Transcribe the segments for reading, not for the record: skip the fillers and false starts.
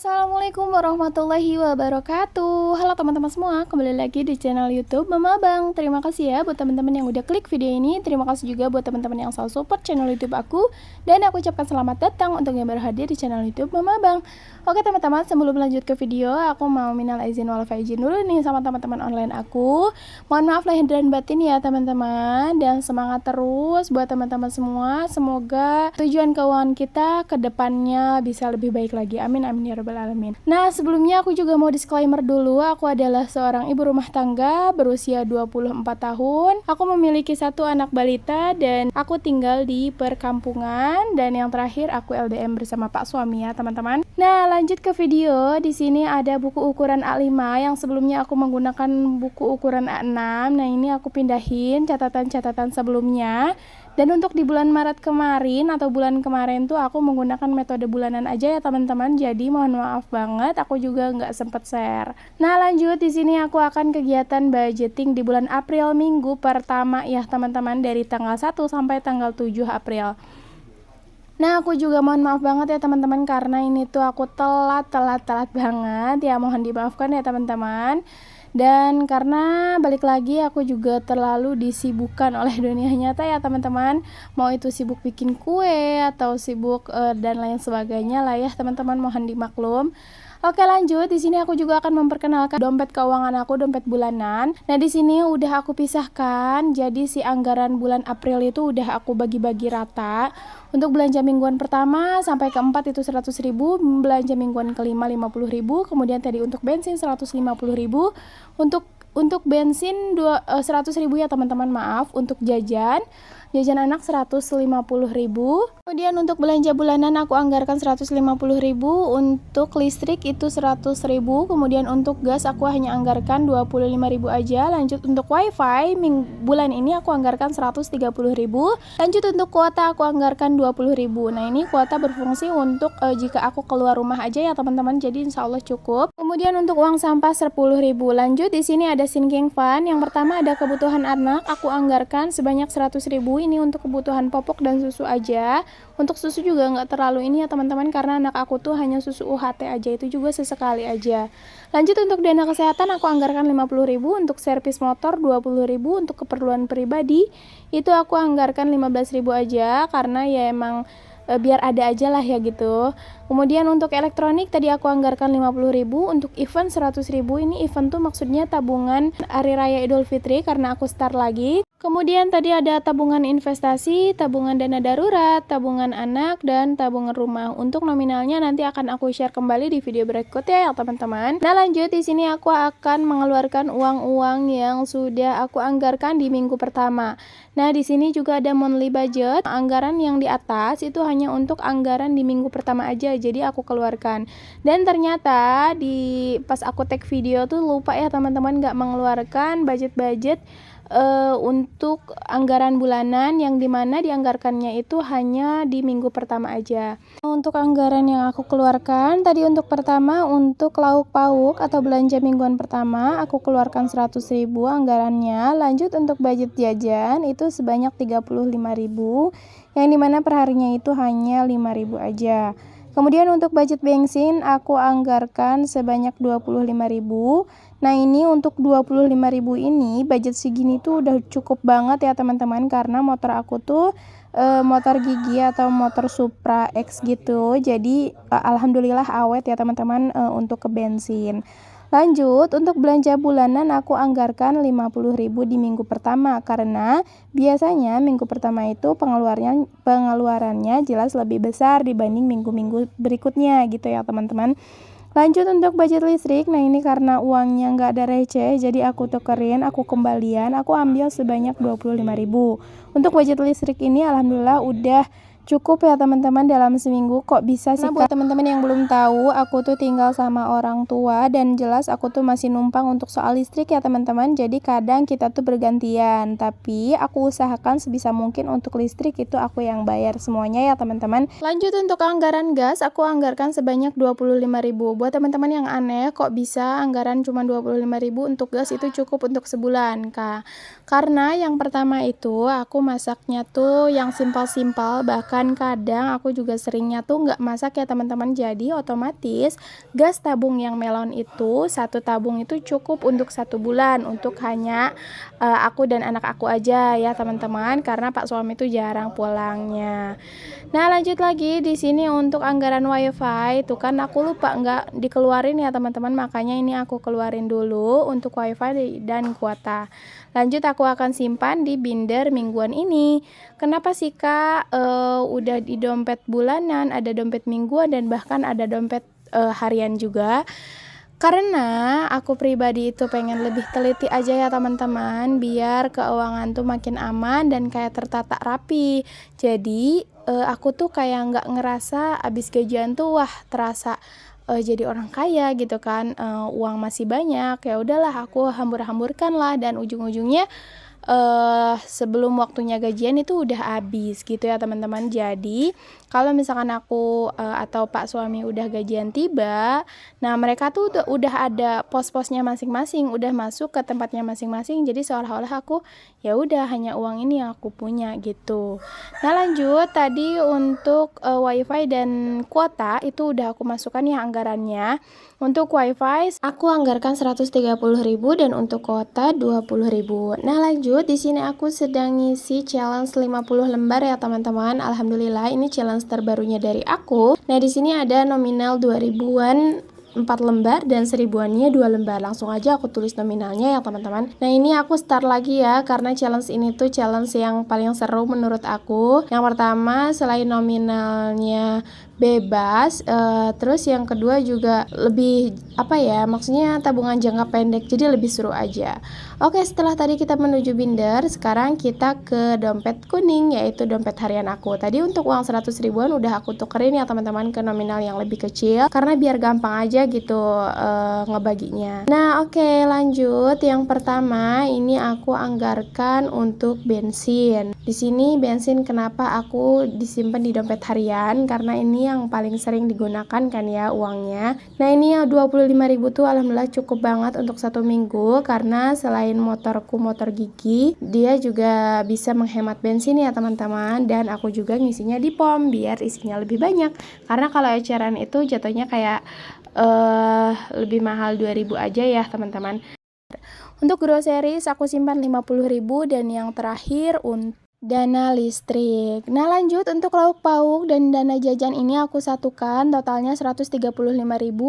Assalamualaikum warahmatullahi wabarakatuh. Halo teman-teman semua, kembali lagi di channel YouTube Mama Bang. Terima kasih ya buat teman-teman yang udah klik video ini. Terima kasih juga buat teman-teman yang selalu support channel YouTube aku. Dan aku ucapkan selamat datang untuk yang baru hadir di channel YouTube Mama Bang. Oke teman-teman, sebelum lanjut ke video, aku mau minal izin wal faizin dulu nih sama teman-teman online aku. Mohon maaf lahir dan batin ya teman-teman, dan semangat terus buat teman-teman semua. Semoga tujuan keuangan kita ke depannya bisa lebih baik lagi. Amin amin ya rabbal alamin. Nah, sebelumnya aku juga mau disclaimer dulu. Aku adalah seorang ibu rumah tangga berusia 24 tahun. Aku memiliki satu anak balita dan aku tinggal di perkampungan, dan yang terakhir aku LDM bersama Pak suami ya teman-teman. Nah, lanjut ke video. Di sini ada buku ukuran A5 yang sebelumnya aku menggunakan buku ukuran A6. Nah, ini aku pindahin catatan-catatan sebelumnya. Dan untuk di bulan Maret kemarin atau bulan kemarin tuh aku menggunakan metode bulanan aja ya teman-teman. Jadi mohon maaf banget, aku juga nggak sempet share. Nah, lanjut di sini aku akan kegiatan budgeting di bulan April minggu pertama ya teman-teman, dari tanggal 1 sampai tanggal 7 April. Nah, aku juga mohon maaf banget ya teman-teman karena ini tuh aku telat banget ya, mohon dimaafkan ya teman-teman. Dan karena balik lagi aku juga terlalu disibukkan oleh dunia nyata ya teman-teman, mau itu sibuk bikin kue atau sibuk dan lain sebagainya lah ya teman-teman, mohon dimaklum. Oke, lanjut. Di sini aku juga akan memperkenalkan dompet keuangan aku, dompet bulanan. Nah, di sini udah aku pisahkan. Jadi si anggaran bulan April itu udah aku bagi-bagi rata. Untuk belanja mingguan pertama sampai keempat itu 100.000, belanja mingguan kelima 50.000, kemudian tadi untuk bensin 150.000, untuk bensin 100.000 ya teman-teman, maaf. Untuk jajan anak 150.000. Kemudian untuk belanja bulanan aku anggarkan 150.000, untuk listrik itu 100.000, kemudian untuk gas aku hanya anggarkan 25.000 aja. Lanjut untuk wifi bulan ini aku anggarkan 130.000. Lanjut untuk kuota aku anggarkan 20.000. Nah, ini kuota berfungsi untuk jika aku keluar rumah aja ya teman-teman, jadi insya Allah cukup. Kemudian untuk uang sampah 10.000. Lanjut di sini ada sinking fund. Yang pertama ada kebutuhan anak, aku anggarkan sebanyak 100.000. Ini untuk kebutuhan popok dan susu aja. Untuk susu juga nggak terlalu ini ya teman-teman, karena anak aku tuh hanya susu UHT aja, itu juga sesekali aja. Lanjut untuk dana kesehatan aku anggarkan 50.000, untuk servis motor 20.000, untuk keperluan pribadi itu aku anggarkan 15.000 aja, karena ya emang biar ada aja lah ya gitu. Kemudian untuk elektronik tadi aku anggarkan 50.000, untuk event 100.000. Ini event tuh maksudnya tabungan Hari Raya Idul Fitri karena aku start lagi. Kemudian tadi ada tabungan investasi, tabungan dana darurat, tabungan anak, dan tabungan rumah. Untuk nominalnya nanti akan aku share kembali di video berikutnya ya teman-teman. Nah, lanjut di sini aku akan mengeluarkan uang-uang yang sudah aku anggarkan di minggu pertama. Nah, di sini juga ada monthly budget. Anggaran yang di atas itu hanya untuk anggaran di minggu pertama aja, jadi aku keluarkan. Dan ternyata pas aku take video tuh lupa ya teman-teman, nggak mengeluarkan budget-budget untuk anggaran bulanan, yang dimana dianggarkannya itu hanya di minggu pertama aja. Untuk anggaran yang aku keluarkan tadi, untuk pertama untuk lauk pauk atau belanja mingguan pertama aku keluarkan 100.000 anggarannya. Lanjut untuk budget jajan itu sebanyak 35.000, yang dimana perharinya itu hanya 5.000 aja. Kemudian untuk budget bensin aku anggarkan sebanyak 25.000. Nah, ini untuk 25.000 ini budget segini tuh udah cukup banget ya teman-teman, karena motor aku tuh motor Gigi atau motor Supra X gitu. Jadi alhamdulillah awet ya teman-teman untuk ke bensin. Lanjut untuk belanja bulanan aku anggarkan 50.000 di minggu pertama, karena biasanya minggu pertama itu pengeluarannya jelas lebih besar dibanding minggu-minggu berikutnya gitu ya teman-teman. Lanjut untuk budget listrik. Nah, ini karena uangnya nggak ada receh, jadi aku tukerin, aku kembalian, aku ambil sebanyak 25.000. Untuk budget listrik ini alhamdulillah udah cukup ya teman-teman dalam seminggu. Kok bisa sih? Nah, buat teman-teman yang belum tahu, aku tuh tinggal sama orang tua, dan jelas aku tuh masih numpang untuk soal listrik ya teman-teman. Jadi kadang kita tuh bergantian, tapi aku usahakan sebisa mungkin untuk listrik itu aku yang bayar semuanya ya teman-teman. Lanjut untuk anggaran gas, aku anggarkan sebanyak 25.000. Buat teman-teman yang aneh, kok bisa anggaran cuma 25.000 untuk gas itu cukup untuk sebulan, Kak? Karena yang pertama itu aku masaknya tuh yang simpel-simpel, bahkan bahkan kadang aku juga seringnya tuh nggak masak ya teman-teman. Jadi otomatis gas tabung yang melon itu, satu tabung itu cukup untuk 1 bulan, untuk hanya aku dan anak aku aja ya teman-teman, karena Pak suami itu jarang pulangnya. Nah lanjut lagi di sini untuk anggaran wifi itu kan aku lupa nggak dikeluarin ya teman-teman, makanya ini aku keluarin dulu untuk wifi dan kuota. Lanjut aku akan simpan di binder mingguan ini. Kenapa sih Kak? Udah di dompet bulanan, ada dompet mingguan, dan bahkan ada dompet harian juga. Karena aku pribadi itu pengen lebih teliti aja ya teman-teman, biar keuangan tuh makin aman dan kayak tertata rapi. Jadi aku tuh kayak nggak ngerasa abis gajian tuh wah terasa jadi orang kaya gitu kan, uang masih banyak, ya udahlah aku hambur-hamburkan lah, dan ujung-ujungnya sebelum waktunya gajian itu udah habis gitu ya teman-teman. Jadi kalau misalkan aku atau Pak suami udah gajian tiba, nah mereka tuh udah ada pos-posnya masing-masing, udah masuk ke tempatnya masing-masing. Jadi seolah-olah aku ya udah hanya uang ini yang aku punya gitu. Nah lanjut tadi untuk wifi dan kuota itu udah aku masukkan ya anggarannya. Untuk wifi aku anggarkan 130.000 dan untuk kuota 20.000. Nah lanjut di sini aku sedang ngisi challenge 50 lembar ya teman-teman. Alhamdulillah ini challenge terbarunya dari aku. Nah di sini ada nominal 2000-an 4 lembar dan 1000-annya 2 lembar. Langsung aja aku tulis nominalnya ya teman-teman. Nah ini aku start lagi ya, karena challenge ini tuh challenge yang paling seru menurut aku. Yang pertama selain nominalnya bebas, terus yang kedua juga lebih apa ya, maksudnya tabungan jangka pendek, jadi lebih seru aja. Oke, setelah tadi kita menuju binder, sekarang kita ke dompet kuning, yaitu dompet harian aku. Tadi untuk uang 100 ribuan udah aku tukerin ya teman-teman ke nominal yang lebih kecil, karena biar gampang aja gitu ngebaginya. Nah oke, lanjut. Yang pertama ini aku anggarkan untuk bensin. Di sini bensin kenapa aku disimpan di dompet harian, karena ini yang paling sering digunakan kan ya uangnya. Nah ini ya 25.000 tuh alhamdulillah cukup banget untuk 1 minggu, karena selain motorku motor gigi, dia juga bisa menghemat bensin ya teman-teman, dan aku juga ngisinya di pom biar isinya lebih banyak, karena kalau eceran itu jatuhnya kayak lebih mahal 2.000 aja ya teman-teman. Untuk groceries aku simpan 50.000, dan yang terakhir untuk dana listrik. Nah lanjut untuk lauk pauk dan dana jajan ini aku satukan, totalnya 135.000,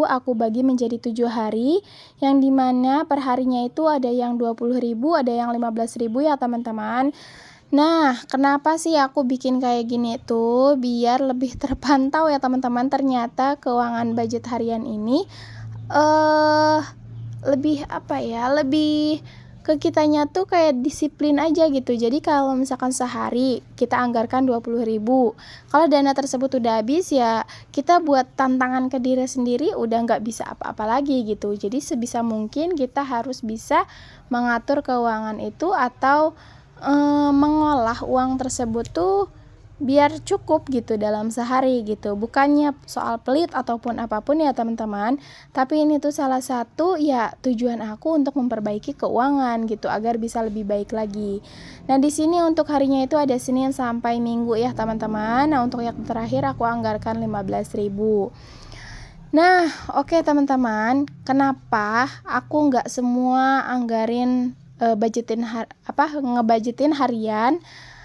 aku bagi menjadi 7 hari, yang dimana per harinya itu ada yang 20.000, ada yang 15.000 ya teman-teman. Nah kenapa sih aku bikin kayak gini tuh, biar lebih terpantau ya teman-teman. Ternyata keuangan budget harian ini lebih apa ya, lebih ke kitanya tuh kayak disiplin aja gitu. Jadi kalau misalkan sehari kita anggarkan 20.000, kalau dana tersebut udah habis ya kita buat tantangan ke diri sendiri, udah nggak bisa apa-apa lagi gitu. Jadi sebisa mungkin kita harus bisa mengatur keuangan itu, atau mengolah uang tersebut tuh biar cukup gitu dalam sehari gitu. Bukannya soal pelit ataupun apapun ya teman-teman, tapi ini tuh salah satu ya tujuan aku untuk memperbaiki keuangan gitu, agar bisa lebih baik lagi. Nah di sini untuk harinya itu ada Senin sampai Minggu ya teman-teman. Nah untuk yang terakhir aku anggarkan 15.000. Nah oke teman-teman, kenapa aku nggak semua anggarin ngebudgetin harian?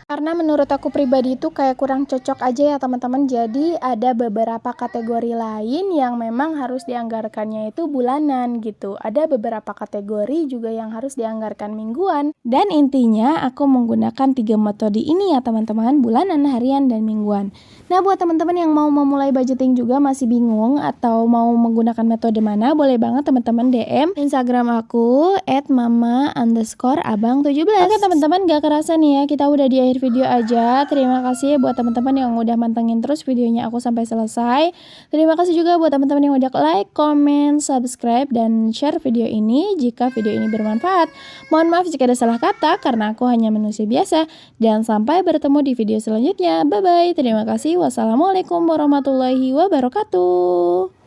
Karena menurut aku pribadi itu kayak kurang cocok aja ya teman-teman. Jadi ada beberapa kategori lain yang memang harus dianggarkannya itu bulanan gitu. Ada beberapa kategori juga yang harus dianggarkan mingguan. Dan intinya aku menggunakan 3 metode ini ya teman-teman, bulanan, harian, dan mingguan. Nah buat teman-teman yang mau memulai budgeting juga masih bingung atau mau menggunakan metode mana, boleh banget teman-teman DM Instagram aku @mama_abang17. Oke teman-teman, gak kerasa nih ya kita udah di akhir video aja. Terima kasih buat teman-teman yang udah mantengin terus videonya aku sampai selesai. Terima kasih juga buat teman-teman yang udah like, comment, subscribe, dan share video ini jika video ini bermanfaat. Mohon maaf jika ada salah kata karena aku hanya manusia biasa. Dan sampai bertemu di video selanjutnya. Bye bye. Terima kasih. Wassalamualaikum warahmatullahi wabarakatuh.